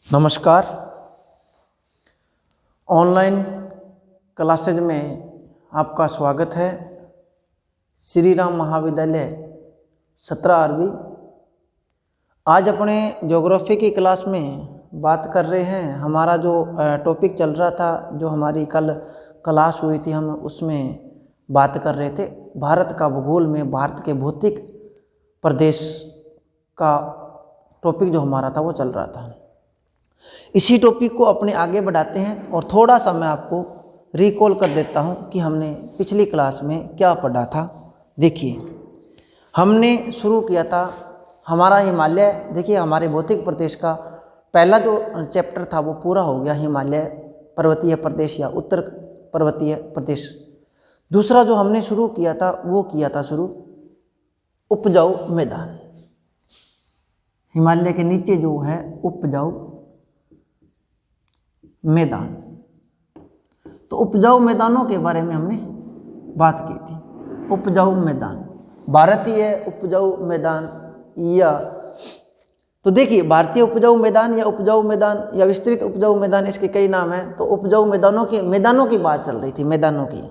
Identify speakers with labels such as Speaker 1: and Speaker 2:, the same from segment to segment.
Speaker 1: नमस्कार। Online classes में आपका स्वागत है। श्री राम महाविद्यालय 17 आज अपने ज्योग्राफी की क्लास में बात कर रहे हैं। हमारा जो टॉपिक चल रहा था, जो हमारी कल क्लास हुई थी, हम उसमें बात कर रहे थे भारत का भूगोल में भारत के भौतिक प्रदेश का टॉपिक जो हमारा था वो चल रहा था। इसी टॉपिक को अपने आगे बढ़ाते हैं और थोड़ा सा मैं आपको रिकॉल कर देता हूं कि हमने पिछली क्लास में क्या पढ़ा था। देखिए, हमने शुरू किया था हमारा हिमालय। देखिए, हमारे भौतिक प्रदेश का पहला जो चैप्टर था वो पूरा हो गया, हिमालय पर्वतीय प्रदेश या उत्तर पर्वतीय प्रदेश। दूसरा जो हमने शुरू किया था वो किया था शुरू उपजाऊ मैदान। हिमालय के नीचे जो है उपजाऊ मैदान। तो उपजाऊ मैदानों के बारे में हमने बात की थी। उपजाऊ मैदान, भारतीय उपजाऊ मैदान या तो देखिए, भारतीय उपजाऊ मैदान या उपजाऊ मैदान या विस्तृत उपजाऊ मैदान, इसके कई नाम हैं। तो उपजाऊ मैदानों की बात चल रही थी। मैदानों की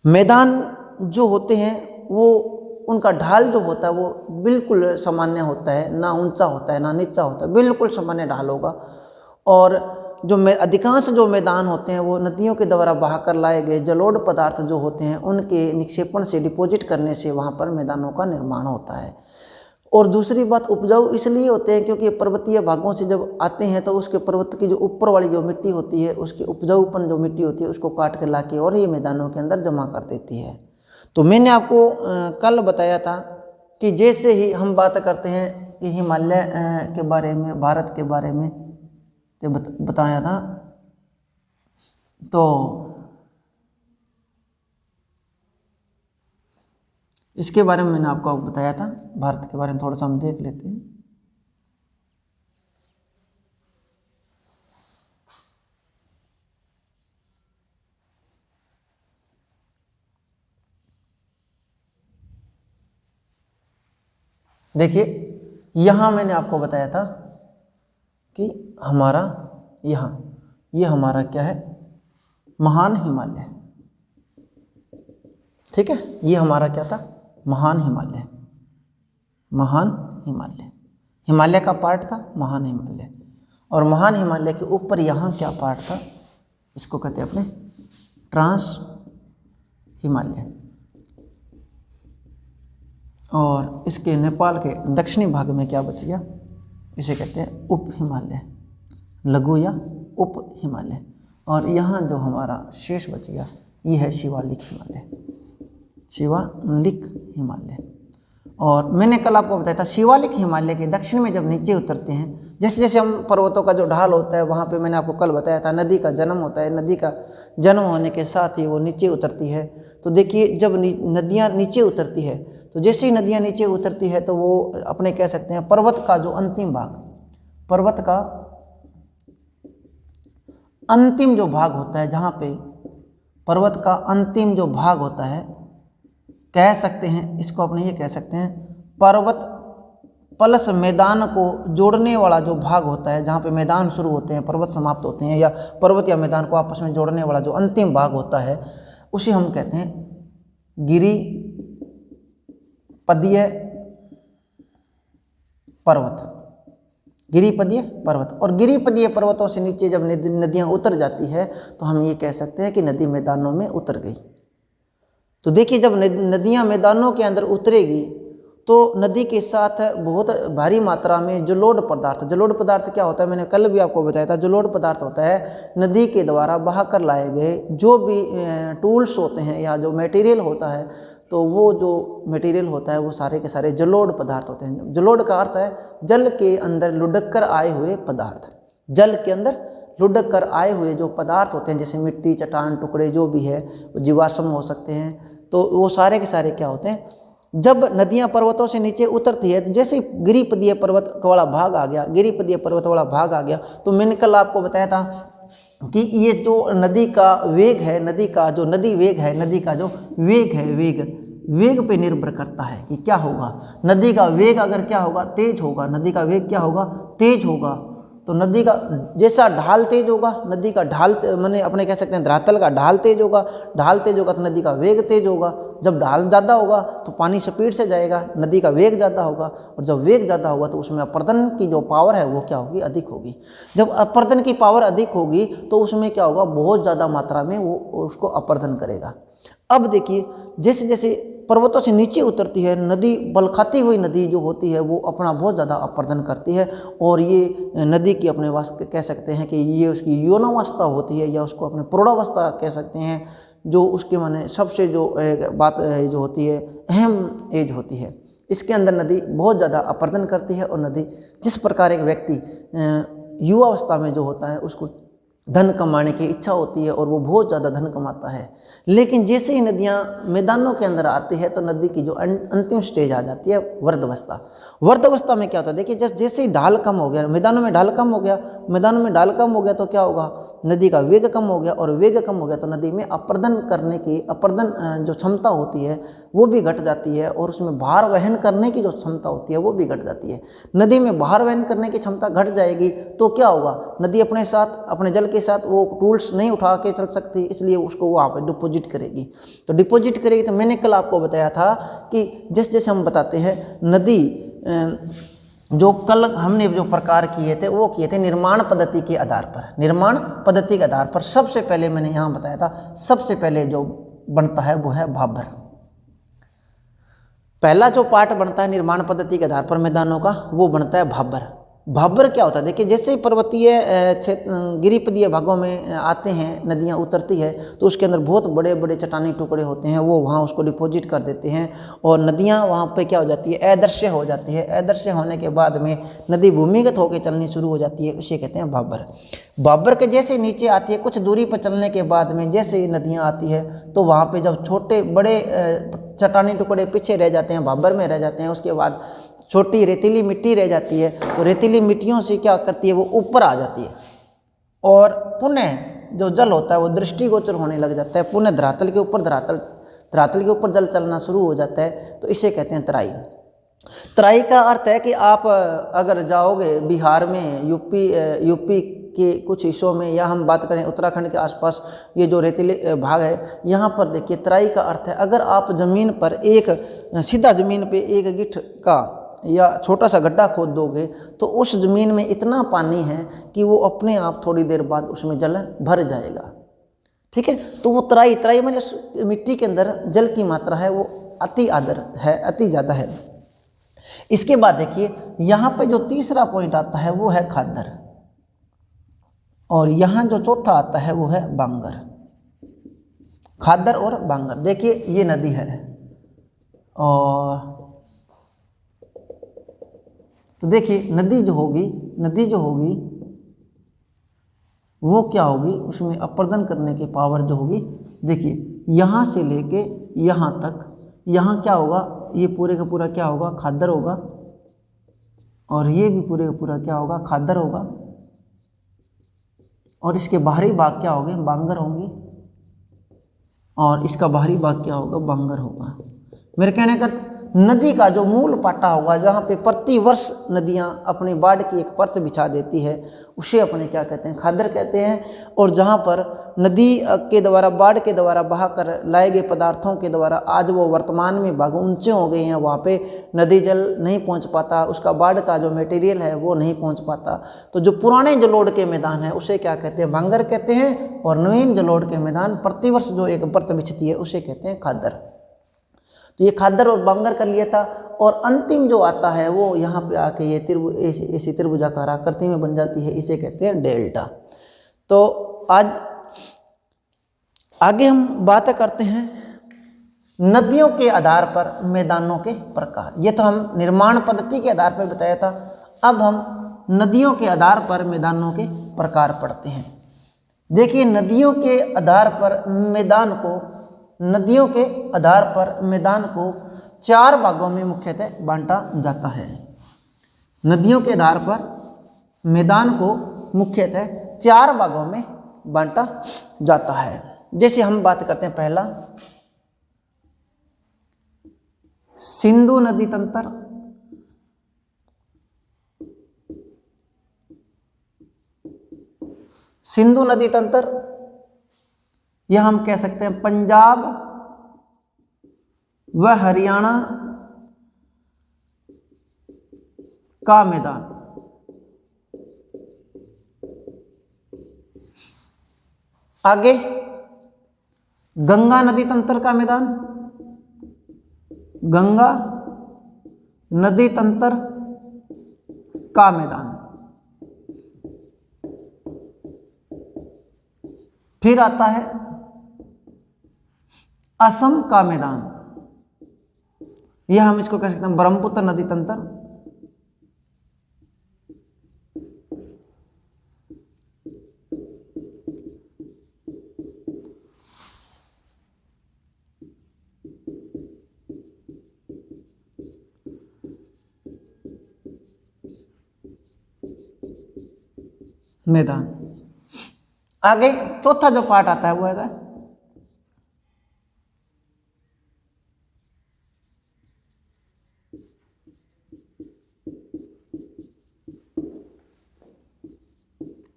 Speaker 1: मैदान जो होते हैं वो उनका ढाल जो होता है वो बिल्कुल सामान्य होता है, ना ऊंचा होता है ना नीचा होता है, बिल्कुल सामान्य ढाल होगा। और जो अधिकांश जो मैदान होते हैं वो नदियों के द्वारा बहाकर लाए गए जलोढ़ पदार्थ जो होते हैं उनके निक्षेपण से, डिपॉजिट करने से वहाँ पर मैदानों का निर्माण होता है। और दूसरी बात, उपजाऊ इसलिए होते हैं क्योंकि पर्वतीय भागों से जब आते हैं तो उसके पर्वत की जो ऊपर वाली जो मिट्टी होती है, उसकी उपजाऊपन जो मिट्टी होती है उसको काट के लाके और ये मैदानों के अंदर जमा कर देती है। तो मैंने आपको कल बताया था कि जैसे ही हम बात करते हैं कि हिमालय के बारे में, भारत के बारे में बताया था, तो इसके बारे में मैंने आपको बताया था। भारत के बारे में थोड़ा सा हम देख लेते हैं। देखिए, यहाँ मैंने आपको बताया था कि हमारा ये हमारा क्या है, महान हिमालय। ठीक है, ये हमारा क्या था, महान हिमालय। महान हिमालय, हिमालय का पार्ट था महान हिमालय। और महान हिमालय के ऊपर यहाँ क्या पार्ट था, इसको कहते हैं अपने ट्रांस हिमालय। और इसके नेपाल के दक्षिणी भाग में क्या बच गया, इसे कहते हैं उप हिमालय, लघु या उप हिमालय। और यहाँ जो हमारा शेष बच गया ये है शिवालिक हिमालय, शिवालिक हिमालय। और मैंने कल आपको बताया था शिवालिक हिमालय के दक्षिण में जब नीचे उतरते हैं, जैसे जैसे हम पर्वतों का जो ढाल होता है वहाँ पे मैंने आपको कल बताया था नदी का जन्म होता है। नदी का जन्म होने के साथ ही वो नीचे उतरती है। तो देखिए, जब नदियाँ नीचे उतरती है तो जैसे ही नदियाँ नीचे उतरती है तो वो अपने कह सकते हैं पर्वत का जो अंतिम भाग, पर्वत का अंतिम जो भाग होता है, जहाँ पे पर्वत का अंतिम जो भाग होता है, कह सकते हैं इसको अपने ये कह सकते हैं पर्वत प्लस मैदान को जोड़ने वाला जो भाग होता है, जहाँ पे मैदान शुरू होते हैं पर्वत समाप्त होते हैं, या पर्वत या मैदान को आपस में जोड़ने वाला जो अंतिम भाग होता है उसे हम कहते हैं गिरिपदीय पर्वत। गिरिपदीय पर्वत। और गिरिपदीय पर्वतों से नीचे जब नदियाँ उतर जाती है तो हम ये कह सकते हैं कि नदी मैदानों में उतर गई। तो देखिए, जब नदियाँ मैदानों के अंदर उतरेगी तो नदी के साथ बहुत भारी मात्रा में जलोढ़ पदार्थ क्या होता है, मैंने कल भी आपको बताया था। जलोढ़ पदार्थ होता है नदी के द्वारा बहाकर लाए गए जो भी टूल्स होते हैं या जो मटेरियल होता है, तो वो जो मटेरियल होता है वो सारे के सारे जलोढ़ पदार्थ होते हैं। जलोढ़ का अर्थ है जल के अंदर लुढ़क कर आए हुए पदार्थ। जल के अंदर लुढ़क कर आए हुए जो पदार्थ होते हैं, जैसे मिट्टी, चट्टान, टुकड़े जो भी है, वो जीवाश्म हो सकते हैं। तो वो सारे के सारे क्या होते हैं, जब नदियां पर्वतों से नीचे उतरती है तो जैसे गिरिपदीय पर्वत वाला भाग आ गया, गिरिपदीय पर्वत वाला भाग आ गया, तो मैंने कल आपको बताया था कि ये जो नदी का वेग है, नदी का जो वेग है, वेग पे निर्भर करता है कि क्या होगा। नदी का वेग अगर क्या होगा, तेज होगा, नदी का वेग क्या होगा, तेज होगा, तो नदी का जैसा ढाल तेज होगा, नदी का ढाल माने अपने कह सकते हैं धरातल का ढाल तेज होगा, ढाल तेज होगा तो नदी का वेग तेज होगा। जब ढाल ज़्यादा होगा तो पानी स्पीड से जाएगा, नदी का वेग ज़्यादा होगा, और जब वेग ज़्यादा होगा तो उसमें अपरदन की जो पावर है वो क्या होगी, अधिक होगी। जब अपरदन की पावर अधिक होगी तो उसमें क्या होगा, बहुत ज़्यादा मात्रा में वो उसको अपरदन करेगा। अब देखिए जैसे जैसे पर्वतों से नीचे उतरती है नदी, बल खाती हुई नदी जो होती है वो अपना बहुत ज़्यादा अपरदन करती है, और ये नदी की अपने वास्ते कह सकते हैं कि ये उसकी यौनावस्था होती है, या उसको अपने प्रौढ़ावस्था कह सकते हैं, जो उसके माने सबसे जो बात जो होती है अहम एज होती है। इसके अंदर नदी बहुत ज़्यादा अपरदन करती है, और नदी जिस प्रकार एक व्यक्ति युवावस्था में जो होता है उसको धन कमाने की इच्छा होती है और वो बहुत ज़्यादा धन कमाता है, लेकिन जैसे ही नदियाँ मैदानों के अंदर आती है तो नदी की जो अंतिम स्टेज आ जाती है वर्धावस्था। वर्धावस्था में क्या होता है, देखिए जैसे ही ढाल कम हो गया, मैदानों में ढाल कम हो गया, मैदानों में ढाल कम हो गया तो क्या होगा, नदी का वेग कम हो गया, और वेग कम हो गया तो नदी में अपरदन करने की अपरदन जो क्षमता होती है वो भी घट जाती है, और उसमें भार वहन करने की जो क्षमता होती है वो भी घट जाती है। नदी में भार वहन करने की क्षमता घट जाएगी तो क्या होगा, नदी अपने साथ अपने जल के साथ वो टूल्स नहीं उठा के चल सकती, इसलिए उसको वहाँ पे डिपॉजिट करेगी। तो डिपॉजिट करेगी तो मैंने कल आपको बताया था कि जैसे जैसे हम बताते हैं नदी जो कल हमने जो प्रकार किए थे वो किए थे निर्माण पद्धति के आधार पर। निर्माण पद्धति के आधार पर सबसे पहले मैंने यहाँ बताया था, सबसे पहले जो बनता है वो है भाबर। पहला जो पार्ट बनता है निर्माण पद्धति के आधार पर मैदानों का वो बनता है भाबर। भाबर क्या होता है, देखिए जैसे ही पर्वतीय गिरिपदीय भागों में आते हैं नदियाँ उतरती है तो उसके अंदर बहुत बड़े बड़े चट्टानी टुकड़े होते हैं, वो वहाँ उसको डिपॉजिट कर देते हैं, और नदियाँ वहाँ पे क्या हो जाती है, अदृश्य हो जाती है। अदृश्य होने के बाद में नदी भूमिगत होकर चलनी शुरू हो जाती है, उसे कहते हैं भाबर। भाबर के जैसे नीचे आती है कुछ दूरी पर चलने के बाद में जैसे नदियाँ आती है तो वहाँ पे जब छोटे बड़े चट्टानी टुकड़े पीछे रह जाते हैं, भाबर में रह जाते हैं, उसके बाद छोटी रेतीली मिट्टी रह जाती है, तो रेतीली मिट्टियों से क्या करती है वो ऊपर आ जाती है, और पुनः जो जल होता है वो दृष्टिगोचर होने लग जाता है, पुनः धरातल के ऊपर जल चलना शुरू हो जाता है, तो इसे कहते हैं तराई। तराई का अर्थ है कि आप अगर जाओगे बिहार में, यूपी के कुछ हिस्सों में, या हम बात करें उत्तराखंड के आसपास ये जो रेतीले भाग है, यहाँ पर देखिए तराई का अर्थ है अगर आप ज़मीन पर एक सीधा ज़मीन पे एक गिट्ठ का या छोटा सा गड्ढा खोद दोगे तो उस ज़मीन में इतना पानी है कि वो अपने आप थोड़ी देर बाद उसमें जल भर जाएगा। ठीक है, तो वो तराई माने मिट्टी के अंदर जल की मात्रा है वो अति आदर है, अति ज़्यादा है। इसके बाद देखिए यहाँ पे जो तीसरा पॉइंट आता है वो है खादर, और यहाँ जो चौथा आता है वो है बांगर। खादर और बांगर, देखिए ये नदी है, और तो देखिए नदी जो होगी वो क्या होगी, उसमें अपरदन करने की पावर जो होगी, देखिए यहाँ से लेके यहाँ तक, यहाँ क्या होगा, ये पूरे का पूरा क्या होगा, खादर होगा, और ये भी पूरे का पूरा क्या होगा, खादर होगा, और इसके बाहरी भाग क्या होंगे, बांगर होंगी, और इसका बाहरी भाग क्या होगा, बांगर होगा। मेरे कहने का नदी का जो मूल पाटा होगा जहाँ पे प्रति वर्ष नदियाँ अपनी बाढ़ की एक परत बिछा देती है उसे अपने क्या कहते हैं, खादर कहते हैं। और जहाँ पर नदी के द्वारा बाढ़ के द्वारा बहा कर लाए गए पदार्थों के द्वारा आज वो वर्तमान में भाग ऊंचे हो गए हैं, वहाँ पे नदी जल नहीं पहुँच पाता, उसका बाढ़ का जो मटेरियल है वो नहीं पहुँच पाता। तो जो पुराने जलोढ़ के मैदान है उसे क्या कहते हैं, बांगर कहते हैं, और नवीन जलोढ़ के मैदान प्रतिवर्ष जो एक परत बिछती है उसे कहते हैं खादर। तो ये खादर और बांगर कर लिया था, और अंतिम जो आता है वो यहाँ पे आके ये ऐसी त्रिभुजाकार आकृति में बन जाती है, इसे कहते हैं डेल्टा। तो आज आगे हम बात करते हैं नदियों के आधार पर मैदानों के प्रकार। ये तो हम निर्माण पद्धति के आधार पर बताया था, अब हम नदियों के आधार पर मैदानों के प्रकार पढ़ते हैं। देखिए नदियों के आधार पर मैदान को चार भागों में मुख्यतः बांटा जाता है। नदियों के आधार पर मैदान को मुख्यतः चार भागों में बांटा जाता है। जैसे हम बात करते हैं, पहला सिंधु नदी तंत्र, सिंधु नदी तंत्र, यह हम कह सकते हैं पंजाब व हरियाणा का मैदान। आगे गंगा नदी तंत्र का मैदान, गंगा नदी तंत्र का मैदान। फिर आता है असम का मैदान, यह हम इसको कह सकते हैं ब्रह्मपुत्र नदी तंत्र। मैदान। आगे चौथा जो पार्ट आता है वो है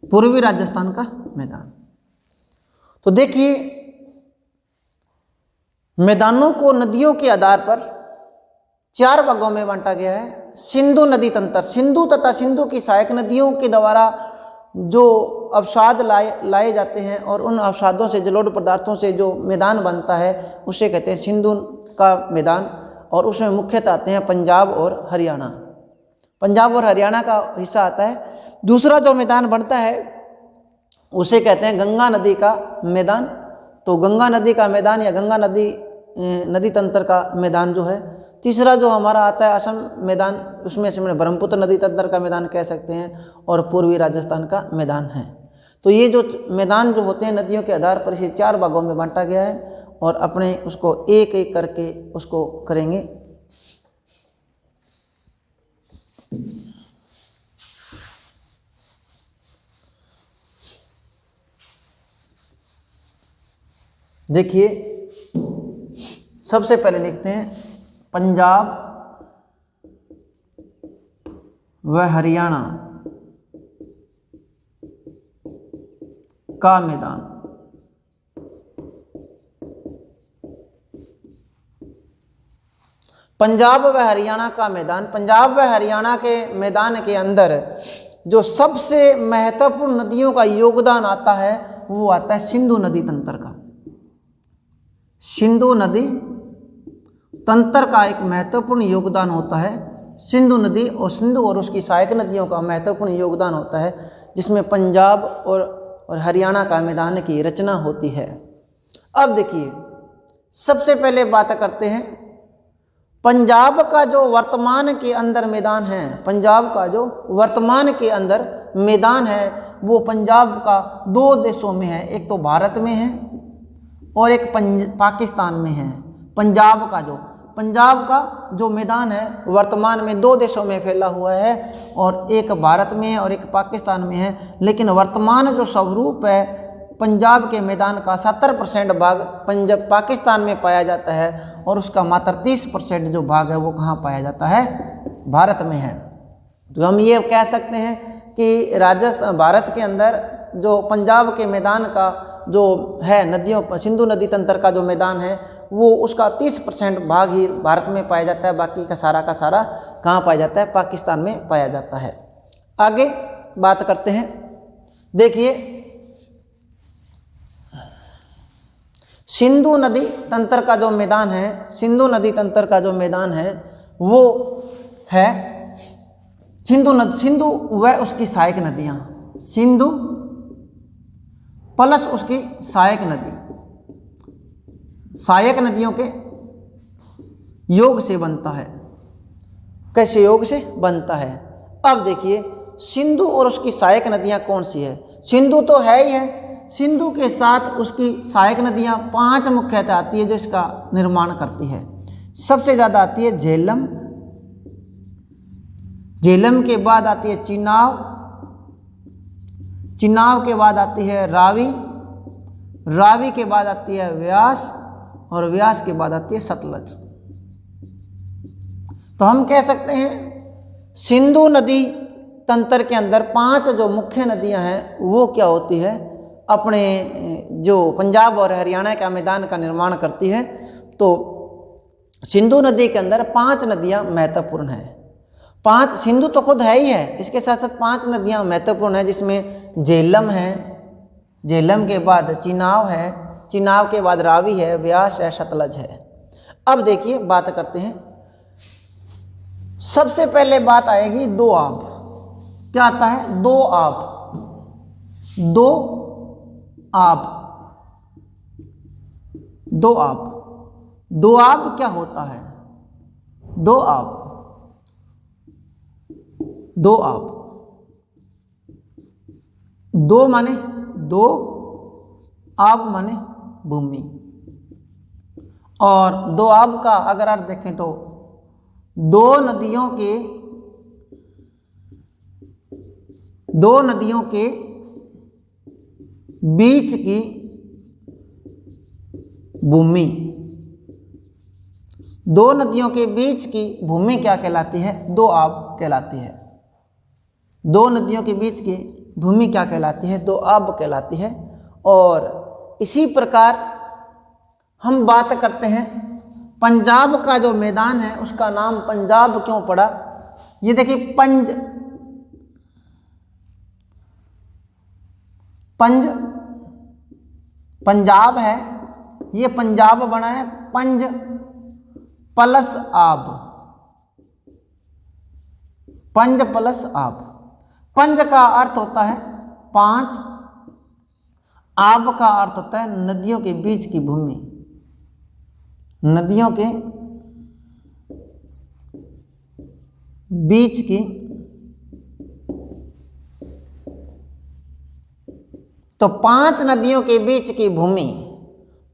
Speaker 1: पूर्वी राजस्थान का मैदान। तो देखिए मैदानों को नदियों के आधार पर 4 भागों में बांटा गया है। सिंधु नदी तंत्र, सिंधु तथा सिंधु की सहायक नदियों के द्वारा जो अवसाद लाए जाते हैं और उन अवसादों से जलोढ़ पदार्थों से जो मैदान बनता है उसे कहते हैं सिंधु का मैदान। और उसमें मुख्यतः आते हैं पंजाब और हरियाणा, पंजाब और हरियाणा का हिस्सा आता है। दूसरा जो मैदान बनता है उसे कहते हैं गंगा नदी का मैदान। तो गंगा नदी का मैदान या गंगा नदी तंत्र का मैदान जो है। तीसरा जो हमारा आता है असम मैदान, उसमें से ब्रह्मपुत्र नदी तंत्र का मैदान कह सकते हैं और पूर्वी राजस्थान का मैदान है। तो ये जो मैदान जो होते हैं नदियों के आधार पर इसे 4 भागों में बांटा गया है और अपने उसको एक एक करके उसको करेंगे। देखिए सबसे पहले लिखते हैं पंजाब व हरियाणा का मैदान। पंजाब व हरियाणा का मैदान, पंजाब व हरियाणा के मैदान के अंदर जो सबसे महत्वपूर्ण नदियों का योगदान आता है वो आता है सिंधु नदी तंत्र का। सिंधु नदी तंत्र का एक महत्वपूर्ण योगदान होता है। सिंधु नदी और सिंधु और उसकी सहायक नदियों का महत्वपूर्ण योगदान होता है, जिसमें पंजाब और हरियाणा का मैदान की रचना होती है। अब देखिए सबसे पहले बात करते हैं पंजाब का जो वर्तमान के अंदर मैदान है। पंजाब का जो वर्तमान के अंदर मैदान है वो पंजाब का 2 देशों में है, एक तो भारत में है और एक पाकिस्तान में है। पंजाब का जो मैदान है वर्तमान में 2 देशों में फैला हुआ है और एक भारत में है और एक पाकिस्तान में है। लेकिन वर्तमान जो स्वरूप है पंजाब के मैदान का 70% भाग पाकिस्तान में पाया जाता है और उसका मात्र 30% जो भाग है वो कहाँ पाया जाता है, भारत में है। तो हम ये कह सकते हैं कि भारत के अंदर जो पंजाब के मैदान का जो है नदियों सिंधु नदी तंत्र का जो मैदान है वो उसका 30% भाग ही भारत में पाया जाता है, बाकी का सारा कहाँ पाया जाता है, पाकिस्तान में पाया जाता है। आगे बात करते हैं। देखिए सिंधु नदी तंत्र का जो मैदान है, सिंधु नदी तंत्र का जो मैदान है वो है सिंधु व उसकी सहायक नदियाँ, सिंधु प्लस उसकी सहायक नदी, सहायक नदियों के योग से बनता है। कैसे योग से बनता है? अब देखिए सिंधु और उसकी सहायक नदियाँ कौन सी है। सिंधु तो है ही है, सिंधु के साथ उसकी सहायक नदियाँ 5 मुख्यतः आती है जो इसका निर्माण करती है। सबसे ज़्यादा आती है झेलम, झेलम के बाद आती है चिनाब, चिनाब के बाद आती है रावी, रावी के बाद आती है व्यास और व्यास के बाद आती है सतलज। तो हम कह सकते हैं सिंधु नदी तंत्र के अंदर 5 जो मुख्य नदियां हैं वो क्या होती है, अपने जो पंजाब और हरियाणा का मैदान का निर्माण करती है। तो सिंधु नदी के अंदर 5 नदियां महत्वपूर्ण हैं। 5 सिंधु तो खुद है ही है, इसके साथ साथ 5 नदियां महत्वपूर्ण हैं, जिसमें झेलम है, झेलम के बाद चिनाब है, चिनाब के बाद रावी है, व्यास है, सतलज है। अब देखिए बात करते हैं, सबसे पहले बात आएगी दो आब। क्या आता है? दो आब। दो आब, दो आब, दो आब क्या होता है? दो आब, दो आब, दो माने दो, आब माने भूमि। और दो आब का अगर अर्थ देखें तो दो नदियों के बीच की भूमि। दो नदियों के बीच की भूमि क्या कहलाती है? दो आब कहलाती है। दो नदियों के बीच की भूमि क्या कहलाती है? दो आब कहलाती है। और इसी प्रकार हम बात करते हैं पंजाब का जो मैदान है उसका नाम पंजाब क्यों पड़ा? ये देखिए पंजाब है, ये पंजाब बना है पंज प्लस आब, पंज प्लस आब। पंज का अर्थ होता है 5, आब का अर्थ होता है नदियों के बीच की भूमि। नदियों के बीच की, तो 5 नदियों के बीच की भूमि,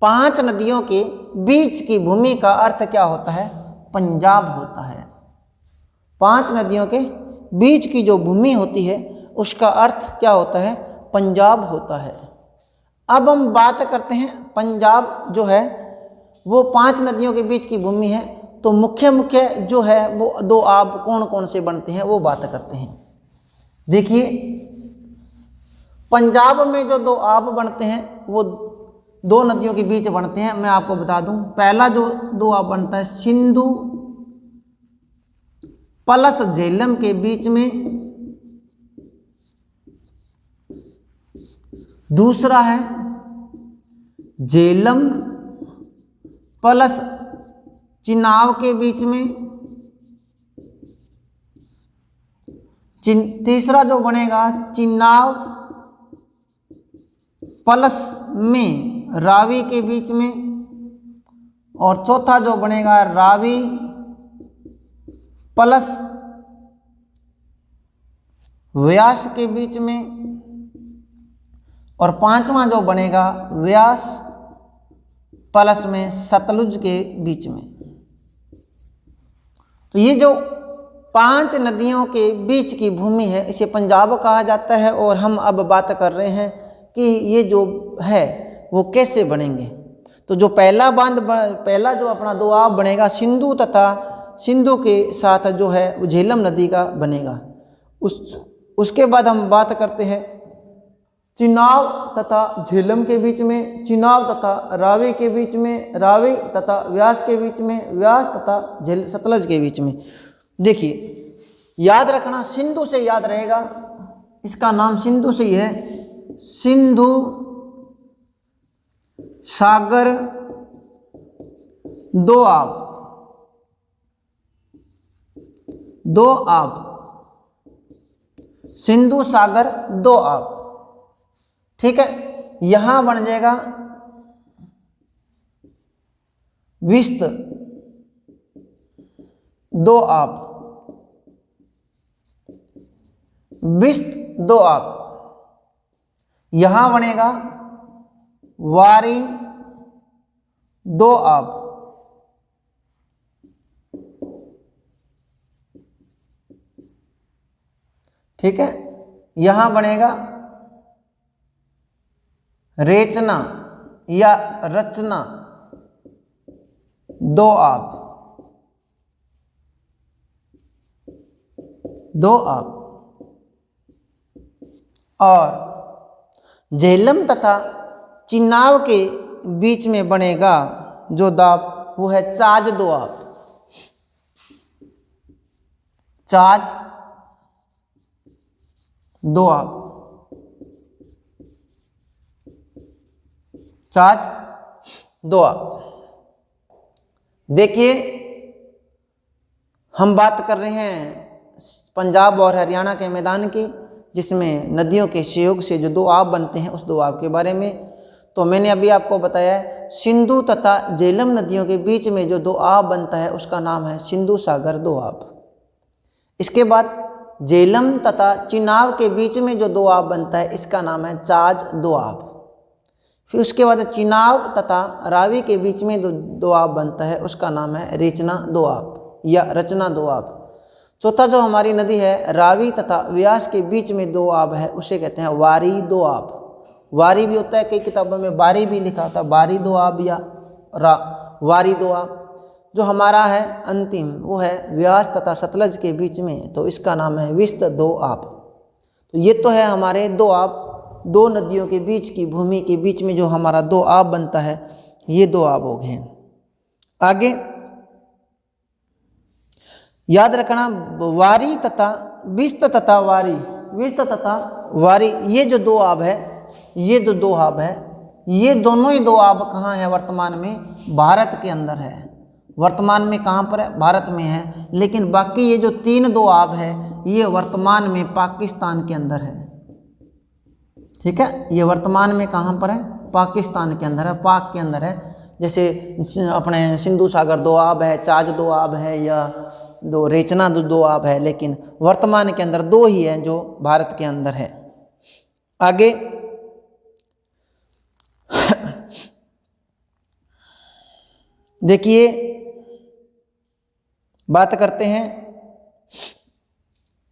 Speaker 1: 5 नदियों के बीच की भूमि का अर्थ क्या होता है? पंजाब होता है। 5 नदियों के बीच की जो भूमि होती है उसका अर्थ क्या होता है? पंजाब होता है। अब हम बात करते हैं पंजाब जो है वो 5 नदियों के बीच की भूमि है, तो मुख्य जो है वो दो आब कौन कौन से बनते हैं वो बात करते हैं। देखिए पंजाब में जो दो आब बनते हैं वो दो नदियों के बीच बनते हैं। मैं आपको बता दूं, पहला जो दो आब बनता है सिंधु प्लस झेलम के बीच में, दूसरा है झेलम प्लस चिनाब के बीच में, तीसरा जो बनेगा चिनाब प्लस में रावी के बीच में, और चौथा जो बनेगा रावी प्लस व्यास के बीच में, और पांचवा जो बनेगा व्यास प्लस में सतलुज के बीच में। तो ये जो 5 नदियों के बीच की भूमि है इसे पंजाब कहा जाता है। और हम अब बात कर रहे हैं कि ये जो है वो कैसे बनेंगे। तो जो पहला जो अपना दो आब बनेगा सिंधु तथा सिंधु के साथ जो है वो झेलम नदी का बनेगा। उसके बाद हम बात करते हैं चिनाब तथा झेलम के बीच में, चिनाब तथा रावी के बीच में, रावी तथा व्यास के बीच में, व्यास तथा सतलज के बीच में। देखिए याद रखना, सिंधु से याद रहेगा, इसका नाम सिंधु से ही है, सिंधु सागर दो आब, दो आब, सिंधु सागर दो आब। ठीक है, यहां बन जाएगा विस्त दो आब, विस्त दो आब। यहां बनेगा वारी दो आब, ठीक है। यहां बनेगा रेचना या रचना दो आब, दो आब। और झेलम तथा चिनाब के बीच में बनेगा जो दाब वो है चाज दोआब। चाज दोआब, चाज दोआब। देखिए हम बात कर रहे हैं पंजाब और हरियाणा के मैदान की, जिसमें नदियों के सहयोग से जो दोआब बनते हैं उस दोआब के बारे में। तो मैंने अभी आपको बताया है सिंधु तथा झेलम नदियों के बीच में जो दोआब बनता है उसका नाम है सिंधु सागर दोआब। इसके बाद झेलम तथा चिनाब के बीच में जो दोआब बनता है इसका नाम है चाज दोआब। फिर उसके बाद चिनाब तथा रावी के बीच में जो दोआब बनता है उसका नाम है रेचना दोआब या रचना दोआब। चौथा जो हमारी नदी है रावी तथा व्यास के बीच में दोआब है उसे कहते हैं वारी दोआब। वारी भी होता है, कई किताबों में बारी भी लिखा होता है, बारी दोआब या वारी दोआब। जो हमारा है अंतिम वो है व्यास तथा सतलज के बीच में, तो इसका नाम है विस्त दोआब। तो ये तो है हमारे दोआब, दो नदियों के बीच की भूमि के बीच में जो हमारा दोआब बनता है ये दोआब हो गए। आगे याद रखना वारी तथा विस्त तथा वारी, विस्त तथा वारी ये जो दोआब है, ये जो दोआब है, ये दोनों ही दोआब कहाँ है वर्तमान में? भारत के अंदर है। वर्तमान में कहाँ पर है? भारत में है। लेकिन बाकी ये जो तीन दोआब है ये वर्तमान में पाकिस्तान के अंदर है। ठीक है, ये वर्तमान में कहाँ पर है? पाकिस्तान के अंदर है, पाक के अंदर है। जैसे अपने सिंधु सागर दोआब है, चाज दोआब है या दो रेचना दोआब है, लेकिन वर्तमान के अंदर दो ही हैं जो भारत के अंदर है। आगे देखिए बात करते हैं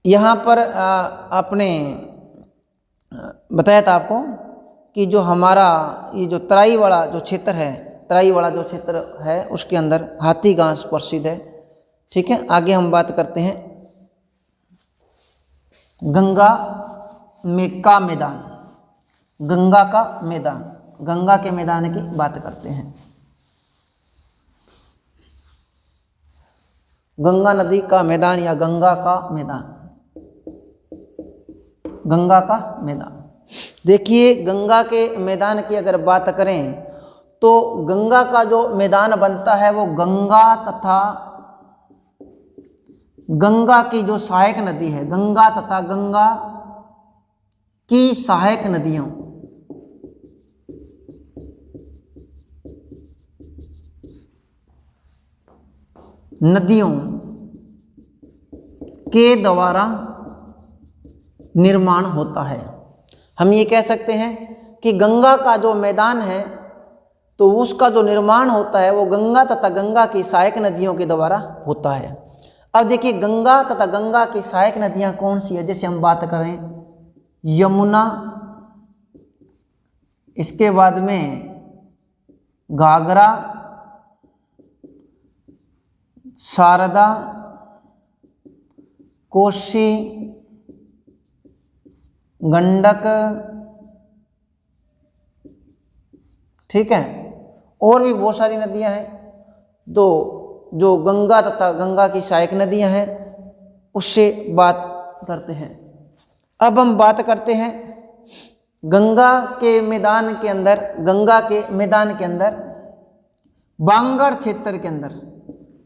Speaker 1: यहाँ पर आपने बताया था आपको कि जो हमारा ये जो तराई वाला जो क्षेत्र है, तराई वाला जो क्षेत्र है उसके अंदर हाथी घास प्रसिद्ध है। ठीक है, आगे हम बात करते हैं गंगा में का मैदान, गंगा का मैदान, गंगा के मैदान की बात करते हैं। गंगा नदी का मैदान या गंगा का मैदान, गंगा का मैदान। देखिए गंगा के मैदान की अगर बात करें तो गंगा का जो मैदान बनता है वो गंगा तथा गंगा की जो सहायक नदी है, गंगा तथा गंगा की सहायक नदियों के द्वारा निर्माण होता है। हम ये कह सकते हैं कि गंगा का जो मैदान है तो उसका जो निर्माण होता है वो गंगा तथा गंगा की सहायक नदियों के द्वारा होता है। अब देखिए गंगा तथा गंगा की सहायक नदियां कौन सी है? जैसे हम बात करें यमुना, इसके बाद में घाघरा, शारदा, कोसी, गंडक। ठीक है, और भी बहुत सारी नदियां हैं। तो जो गंगा तथा गंगा की सहायक नदियां हैं उससे बात करते हैं। अब हम बात करते हैं गंगा के मैदान के अंदर, गंगा के मैदान के अंदर बांगर क्षेत्र के अंदर,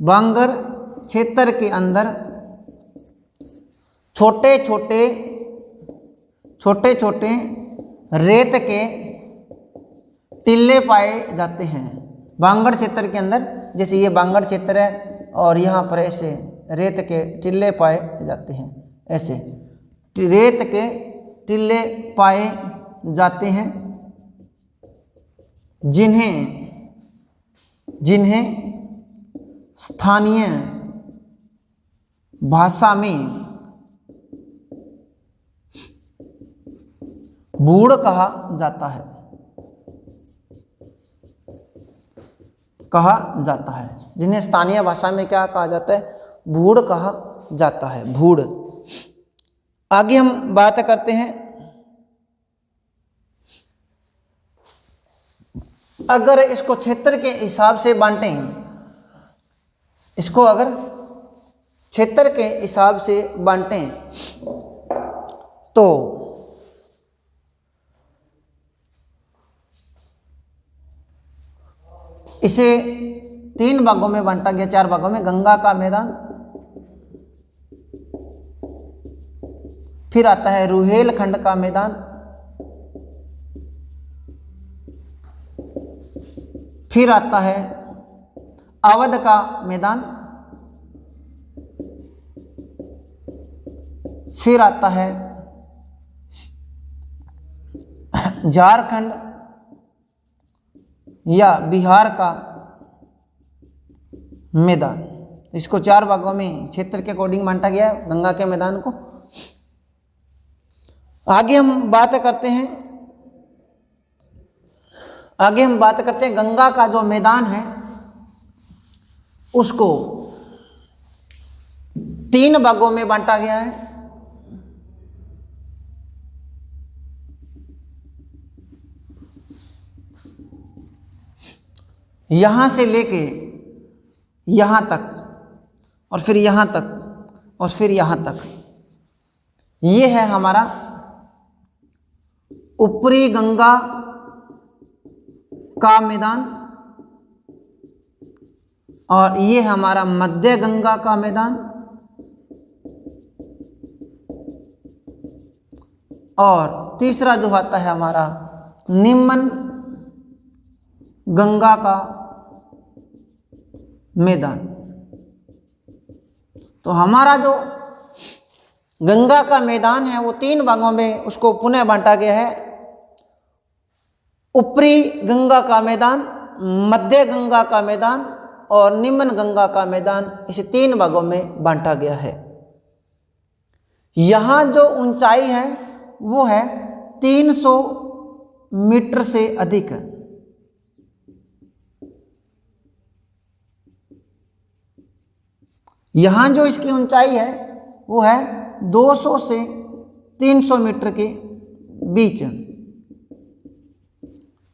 Speaker 1: बांगर क्षेत्र के अंदर छोटे छोटे रेत के टिल्ले पाए जाते हैं। बांगर क्षेत्र के अंदर, जैसे ये बांगर क्षेत्र है और यहाँ पर ऐसे रेत के टिल्ले पाए जाते हैं, ऐसे रेत के टिल्ले पाए जाते हैं जिन्हें स्थानीय भाषा में बूढ़ कहा जाता है, जिन्हें स्थानीय भाषा में क्या कहा जाता है? बूढ़ कहा जाता है, बूढ़। आगे हम बात करते हैं अगर इसको क्षेत्र के हिसाब से बांटें, इसको अगर क्षेत्र के हिसाब से बांटें तो इसे 3 भागों में बांटा गया, 4 भागों में। गंगा का मैदान, फिर आता है रुहेलखंड का मैदान, फिर आता है अवध का मैदान, फिर आता है झारखंड या बिहार का मैदान। इसको 4 भागों में क्षेत्र के अकॉर्डिंग बांटा गया है गंगा के मैदान को। आगे हम बात करते हैं गंगा का जो मैदान है उसको 3 भागों में बांटा गया है। यहां से लेके यहां तक, और फिर यहां तक, और फिर यहां तक, ये है हमारा ऊपरी गंगा का मैदान, और ये हमारा मध्य गंगा का मैदान, और तीसरा जो आता है हमारा निम्न गंगा का मैदान। तो हमारा जो गंगा का मैदान है वो 3 भागों में उसको पुनः बांटा गया है। ऊपरी गंगा का मैदान, मध्य गंगा का मैदान और निम्न गंगा का मैदान, इसे 3 भागों में बांटा गया है। यहाँ जो ऊंचाई है वो है 300 मीटर से अधिक। यहाँ जो इसकी ऊंचाई है वो है 200 से 300 मीटर के बीच,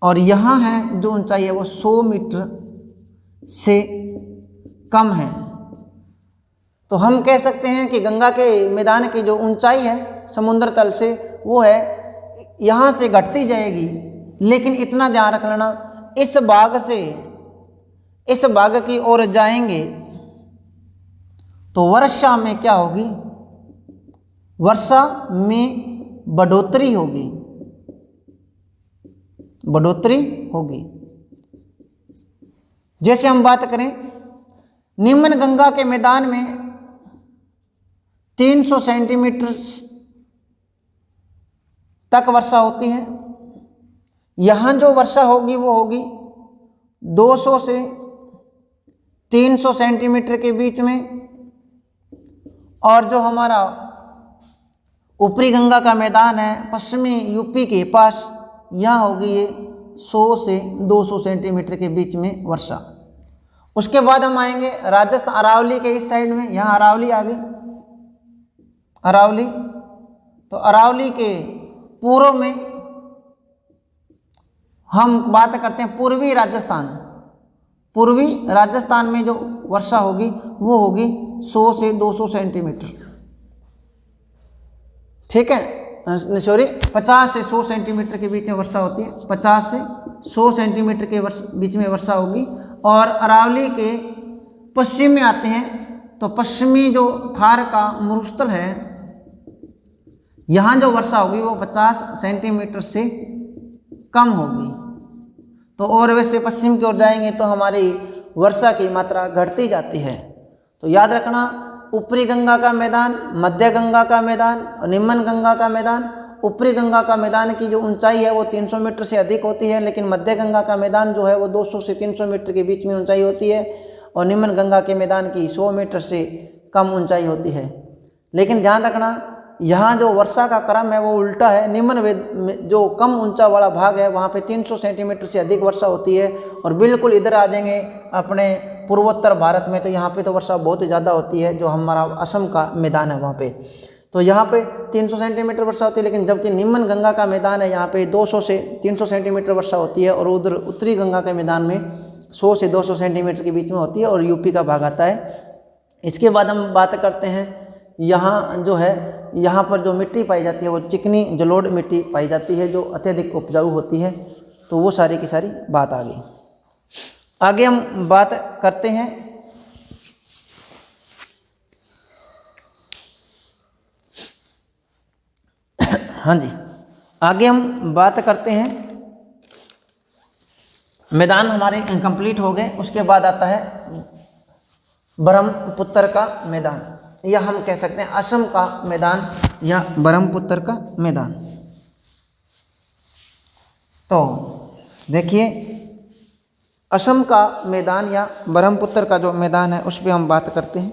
Speaker 1: और यहाँ है जो ऊंचाई है वो 100 मीटर से कम है। तो हम कह सकते हैं कि गंगा के मैदान की जो ऊंचाई है समुद्र तल से वो है यहाँ से घटती जाएगी, लेकिन इतना ध्यान रख लेना इस भाग से इस भाग की ओर जाएंगे तो वर्षा में क्या होगी, वर्षा में बढ़ोतरी होगी, बढ़ोतरी होगी। जैसे हम बात करें निम्न गंगा के मैदान में 300 सेंटीमीटर तक वर्षा होती है। यहाँ जो वर्षा होगी वो होगी 200 से 300 सेंटीमीटर के बीच में, और जो हमारा ऊपरी गंगा का मैदान है पश्चिमी यूपी के पास, यहाँ होगी ये 100 से 200 सेंटीमीटर के बीच में वर्षा। उसके बाद हम आएंगे राजस्थान अरावली के इस साइड में, यहाँ अरावली आ गई, अरावली। तो अरावली के पूर्व में हम बात करते हैं पूर्वी राजस्थान। पूर्वी राजस्थान में जो वर्षा होगी वो होगी 100 से 200 सेंटीमीटर, ठीक है, सॉरी 50 से 100 सेंटीमीटर के बीच में वर्षा होती है। 50 से 100 सेंटीमीटर के बीच में वर्षा होगी। और अरावली के पश्चिम में आते हैं तो पश्चिमी जो थार का मरुस्थल है, यहाँ जो वर्षा होगी वो 50 सेंटीमीटर से कम होगी। तो और वैसे पश्चिम की ओर जाएंगे तो हमारी वर्षा की मात्रा घटती जाती है। तो याद रखना ऊपरी गंगा का मैदान, मध्य गंगा का मैदान और निम्न गंगा का मैदान। ऊपरी गंगा का मैदान की जो ऊंचाई है वो 300 मीटर से अधिक होती है, लेकिन मध्य गंगा का मैदान जो है वो 200 से 300 मीटर के बीच में ऊंचाई होती है, और निम्न गंगा के मैदान की 100 मीटर से कम ऊंचाई होती है। लेकिन ध्यान रखना यहाँ जो वर्षा का क्रम है वो उल्टा है। निम्न जो कम ऊंचा वाला भाग है वहाँ पे 300 सेंटीमीटर से अधिक वर्षा होती है, और बिल्कुल इधर आ जाएंगे अपने पूर्वोत्तर भारत में तो यहाँ पे तो वर्षा बहुत ज़्यादा होती है, जो हमारा असम का मैदान है वहाँ पे। तो यहाँ पे 300 सेंटीमीटर वर्षा होती है, लेकिन जबकि निम्न गंगा का मैदान है यहाँ पे 200 से 300 सेंटीमीटर वर्षा होती है, और उधर उत्तरी गंगा के मैदान में 100 से 200 सेंटीमीटर के बीच में होती है, और यूपी का भाग आता है। इसके बाद हम बात करते हैं यहाँ जो है, यहाँ पर जो मिट्टी पाई जाती है वो चिकनी जलोढ़ मिट्टी पाई जाती है जो अत्यधिक उपजाऊ होती है। तो वो सारी की सारी बात आ गई। आगे हम बात करते हैं हाँ जी, आगे हम बात करते हैं, मैदान हमारे कंप्लीट हो गए। उसके बाद आता है ब्रह्मपुत्र का मैदान, या हम कह सकते हैं असम का मैदान या ब्रह्मपुत्र का मैदान। तो देखिए, असम का मैदान या ब्रह्मपुत्र का जो मैदान है उस पर हम बात करते हैं।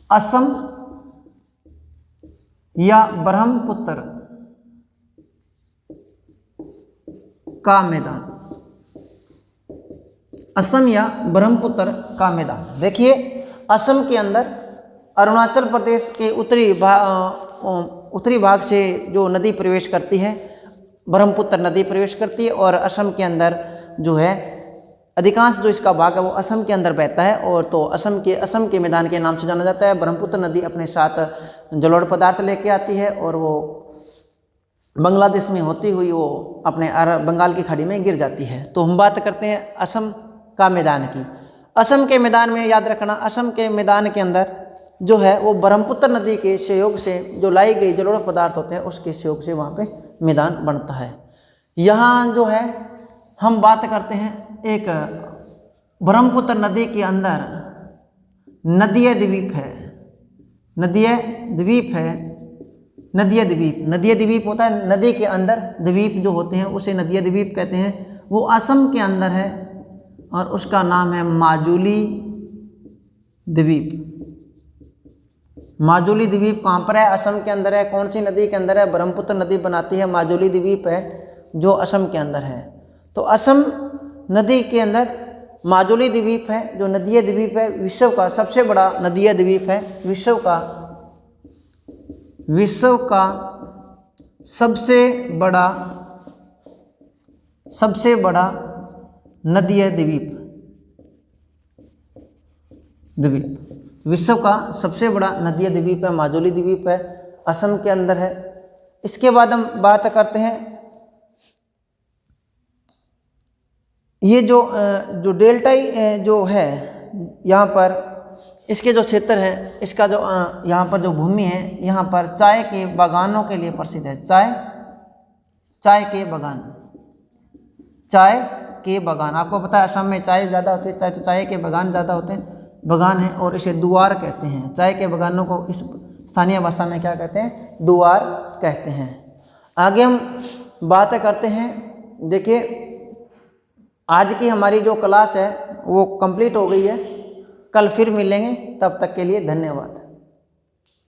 Speaker 1: असम या ब्रह्मपुत्र का मैदान, असम या ब्रह्मपुत्र का मैदान। देखिए, असम के अंदर अरुणाचल प्रदेश के उत्तरी भाग से जो नदी प्रवेश करती है, ब्रह्मपुत्र नदी प्रवेश करती है, और असम के अंदर जो है अधिकांश जो इसका भाग है वो असम के अंदर बहता है। और तो असम के मैदान के नाम से जाना जाता है। ब्रह्मपुत्र नदी अपने साथ जलोढ़ पदार्थ लेके आती है, और वो बांग्लादेश में होती हुई वो अपने बंगाल की खाड़ी में गिर जाती है। तो हम बात करते हैं असम का मैदान की। असम के मैदान में याद रखना, असम के मैदान के अंदर जो है वो ब्रह्मपुत्र नदी के सहयोग से जो लाई गई जलोढ़ पदार्थ होते हैं उसके सहयोग से वहाँ पे मैदान बनता है। यहाँ जो है हम बात करते हैं एक ब्रह्मपुत्र नदी के अंदर नदीय द्वीप है, नदीय द्वीप है, नदीय द्वीप, नदीय द्वीप होता है नदी के अंदर द्वीप जो होते हैं उसे नदीय द्वीप कहते हैं। वो असम के अंदर है और उसका नाम है माजुली द्वीप। माजुली द्वीप कहाँ पर है? असम के अंदर है। कौन सी नदी के अंदर है? ब्रह्मपुत्र नदी बनाती है, माजुली द्वीप है जो असम के अंदर है। तो असम नदी के अंदर माजुली द्वीप है जो नदीय द्वीप है, विश्व का सबसे बड़ा नदीय द्वीप है, विश्व का सबसे बड़ा नदीय द्वीप, विश्व का सबसे बड़ा नदीय द्वीप है, माजुली द्वीप है, असम के अंदर है। इसके बाद हम बात करते हैं ये जो डेल्टाई जो है यहाँ पर इसके जो क्षेत्र है, इसका जो यहाँ पर जो भूमि है, यहाँ पर चाय के बागानों के लिए प्रसिद्ध है। चाय के बागान आपको पता है असम में चाय ज़्यादा होती है, तो चाय के बागान ज़्यादा होते हैं, बागान है, और इसे दुआर कहते हैं। चाय के बागानों को इस स्थानीय भाषा में क्या कहते हैं? दुआर कहते हैं। आगे हम बात करते हैं, देखिए आज की हमारी जो क्लास है वो कंप्लीट हो गई है। कल फिर मिलेंगे, तब तक के लिए धन्यवाद।